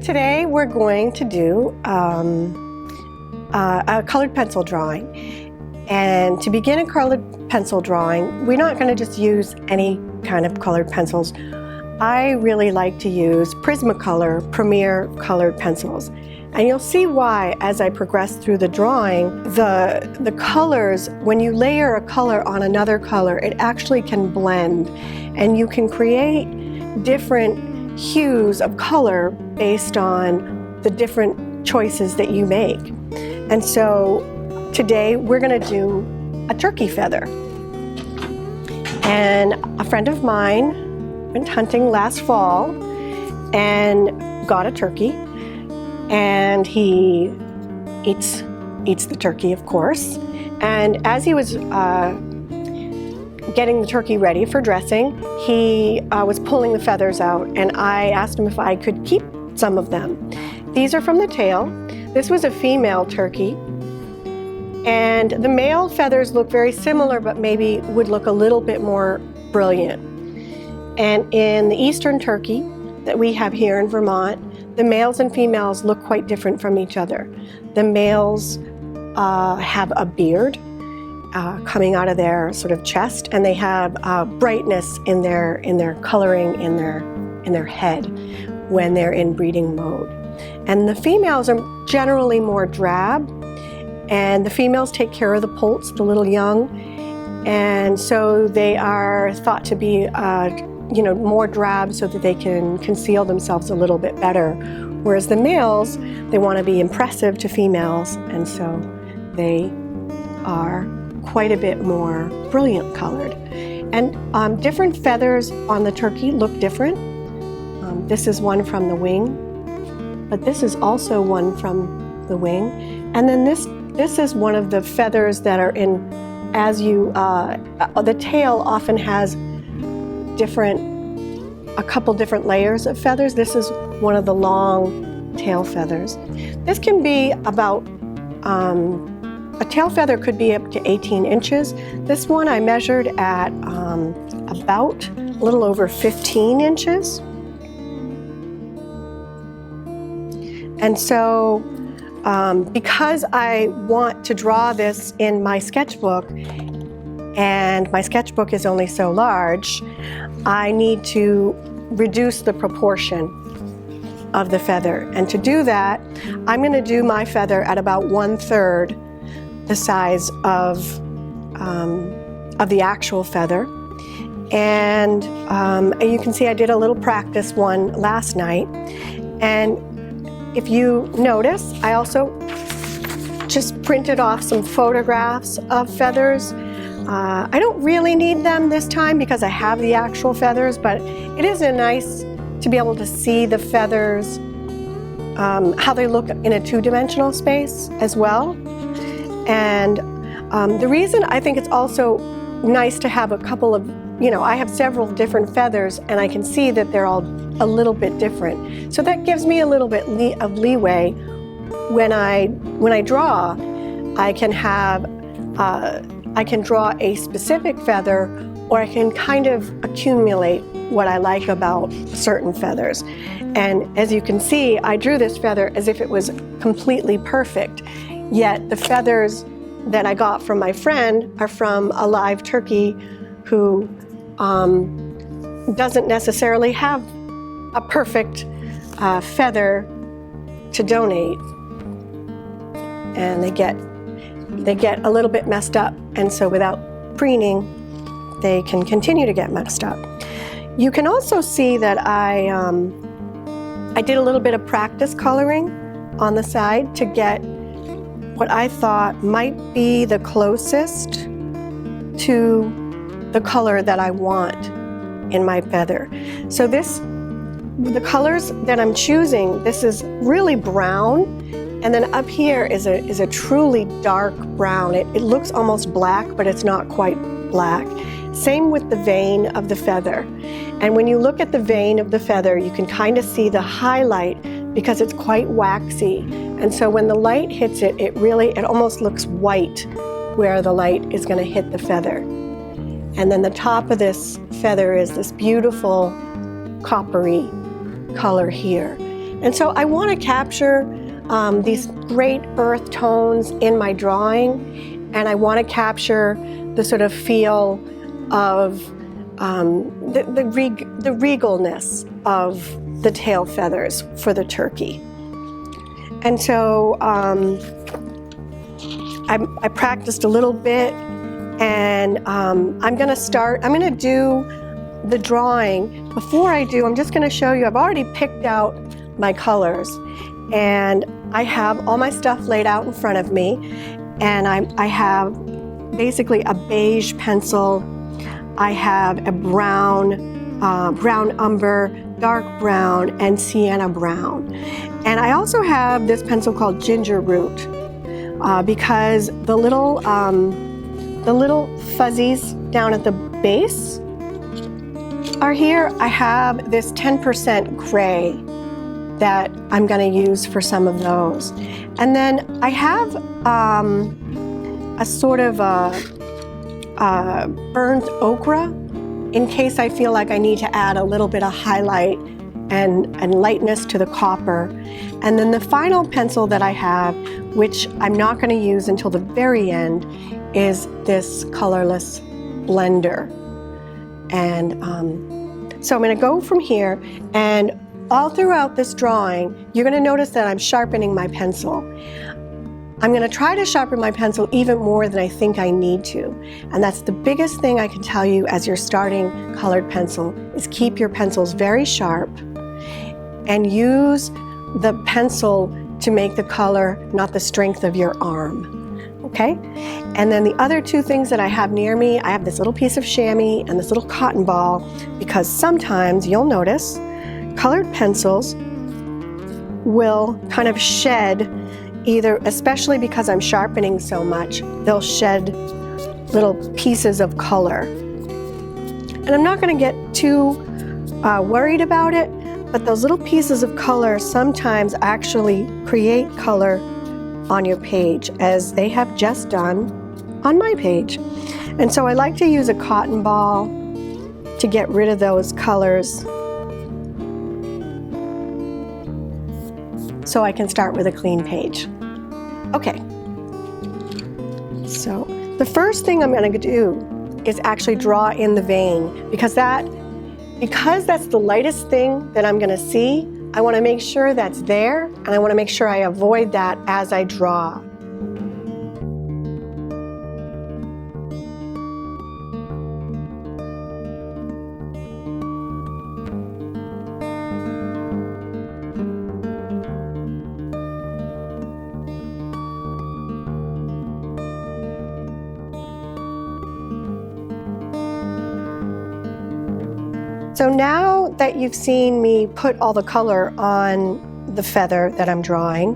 Today we're going to do a colored pencil drawing. And to begin a colored pencil drawing, we're not going to just use any kind of colored pencils. I really like to use Prismacolor Premier Colored Pencils. And you'll see why as I progress through the drawing. The colors, when you layer a color on another color, it actually can blend. And you can create different hues of color based on the different choices that you make. And so today we're going to do a turkey feather. And a friend of mine went hunting last fall and got a turkey, and he eats the turkey, of course. And as he was getting the turkey ready for dressing, he was pulling the feathers out, and I asked him if I could keep some of them. These are from the tail. This was a female turkey, and the male feathers look very similar, but maybe would look a little bit more brilliant. And in the eastern turkey that we have here in Vermont, the males and females look quite different from each other. The males have a beard coming out of their sort of chest, and they have brightness in their coloring in their head when they're in breeding mode. And the females are generally more drab, and the females take care of the poults, the little young, and so they are thought to be more drab so that they can conceal themselves a little bit better. Whereas the males, they want to be impressive to females, and so they are quite a bit more brilliant colored. And different feathers on the turkey look different. This is one from the wing, but this is also one from the wing. And then this is one of the feathers that are in, the tail often has a couple different layers of feathers. This is one of the long tail feathers. This can be about, a tail feather could be up to 18 inches. This one I measured at about a little over 15 inches. And so because I want to draw this in my sketchbook, and my sketchbook is only so large, I need to reduce the proportion of the feather. And to do that, I'm going to do my feather at about 1/3 the size of the actual feather. And you can see I did a little practice one last night. And if you notice, I also just printed off some photographs of feathers. I don't really need them this time because I have the actual feathers, but it is nice to be able to see the feathers, how they look in a two-dimensional space as well. And the reason I think it's also nice to have a couple of, I have several different feathers, and I can see that they're all a little bit different. So that gives me a little bit of leeway when I draw. I can draw a specific feather, or I can kind of accumulate what I like about certain feathers. And as you can see, I drew this feather as if it was completely perfect, yet the feathers that I got from my friend are from a live turkey who doesn't necessarily have a perfect feather to donate, and they get a little bit messed up, and so without preening they can continue to get messed up. You can also see that I did a little bit of practice coloring on the side to get what I thought might be the closest to the color that I want in my feather. So the colors that I'm choosing, this is really brown, and then up here is a truly dark brown. It looks almost black, but it's not quite black. Same with the vein of the feather. And when you look at the vein of the feather, you can kind of see the highlight because it's quite waxy. And so when the light hits it, it almost looks white where the light is going to hit the feather. And then the top of this feather is this beautiful coppery color here. And so I want to capture these great earth tones in my drawing, and I want to capture the sort of feel of the regalness of the tail feathers for the turkey. And so I practiced a little bit, and I'm going to do the drawing. Before I do, I'm just going to show you, I've already picked out my colors, and I have all my stuff laid out in front of me, and I have basically a beige pencil, I have a brown, brown umber, dark brown, and sienna brown. And I also have this pencil called Ginger Root, because the little fuzzies down at the base are here. I have this 10% gray that I'm going to use for some of those. And then I have a sort of a burnt ochre in case I feel like I need to add a little bit of highlight and lightness to the copper. And then the final pencil that I have, which I'm not going to use until the very end, is this colorless blender. And so I'm going to go from here, and all throughout this drawing, you're going to notice that I'm sharpening my pencil. I'm going to try to sharpen my pencil even more than I think I need to. And that's the biggest thing I can tell you as you're starting colored pencil, is keep your pencils very sharp and use the pencil to make the color, not the strength of your arm. Okay? And then the other two things that I have near me, I have this little piece of chamois and this little cotton ball, because sometimes you'll notice colored pencils will kind of shed, either, especially because I'm sharpening so much, they'll shed little pieces of color. And I'm not going to get too worried about it, but those little pieces of color sometimes actually create color on your page, as they have just done on my page. And so I like to use a cotton ball to get rid of those colors, so I can start with a clean page. Okay, so the first thing I'm going to do is actually draw in the vein, because that's the lightest thing that I'm going to see. I want to make sure that's there, and I want to make sure I avoid that as I draw. So now that you've seen me put all the color on the feather that I'm drawing,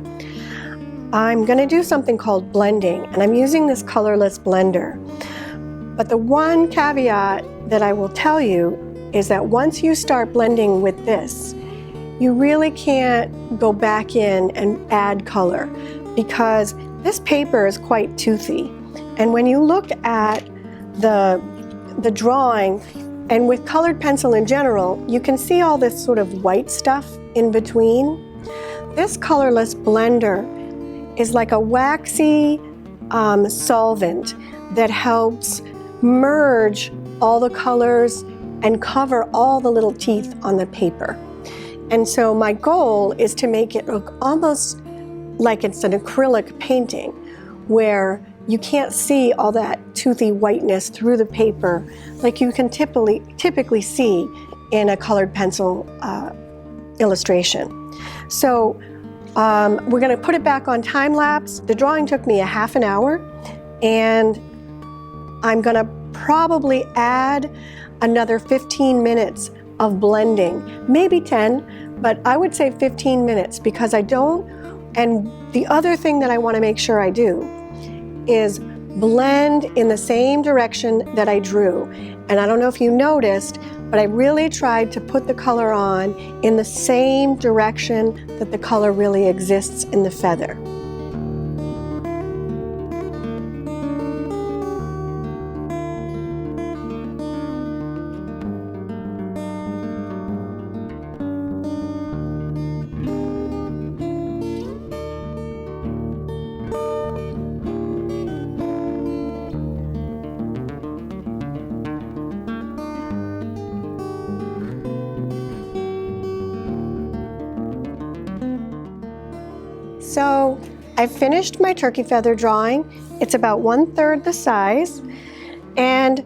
I'm going to do something called blending, and I'm using this colorless blender. But the one caveat that I will tell you is that once you start blending with this, you really can't go back in and add color, because this paper is quite toothy. And when you look at the drawing, and with colored pencil in general, you can see all this sort of white stuff in between. This colorless blender is like a waxy solvent that helps merge all the colors and cover all the little teeth on the paper. And so my goal is to make it look almost like it's an acrylic painting, where you can't see all that toothy whiteness through the paper like you can typically see in a colored pencil illustration. So we're going to put it back on time lapse. The drawing took me a half an hour, and I'm going to probably add another 15 minutes of blending, maybe 10, but I would say 15 minutes, because and the other thing that I want to make sure I do is blend in the same direction that I drew. And I don't know if you noticed, but I really tried to put the color on in the same direction that the color really exists in the feather. So I finished my turkey feather drawing. It's about 1/3 the size. And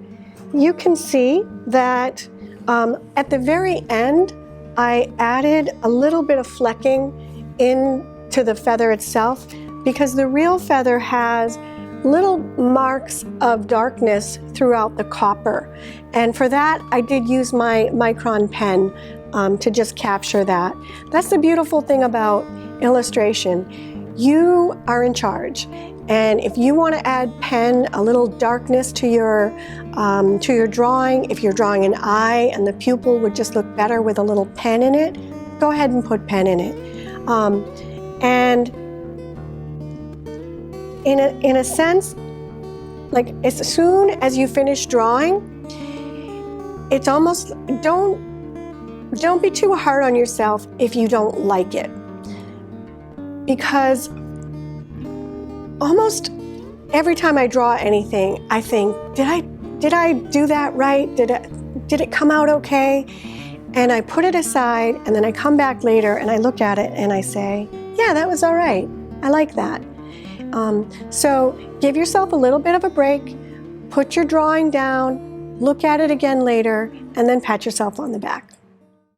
you can see that at the very end, I added a little bit of flecking into the feather itself because the real feather has little marks of darkness throughout the copper. And for that, I did use my micron pen to just capture that. That's the beautiful thing about illustration. You are in charge. And if you want to add a little darkness to your drawing, if you're drawing an eye and the pupil would just look better with a little pen in it, go ahead and put pen in it. And in a sense, like as soon as you finish drawing, it's almost, don't be too hard on yourself if you don't like it. Because almost every time I draw anything, I think, did I do that right? Did it come out okay? And I put it aside, and then I come back later and I look at it and I say, yeah, that was all right. I like that. So give yourself a little bit of a break, put your drawing down, look at it again later, and then pat yourself on the back.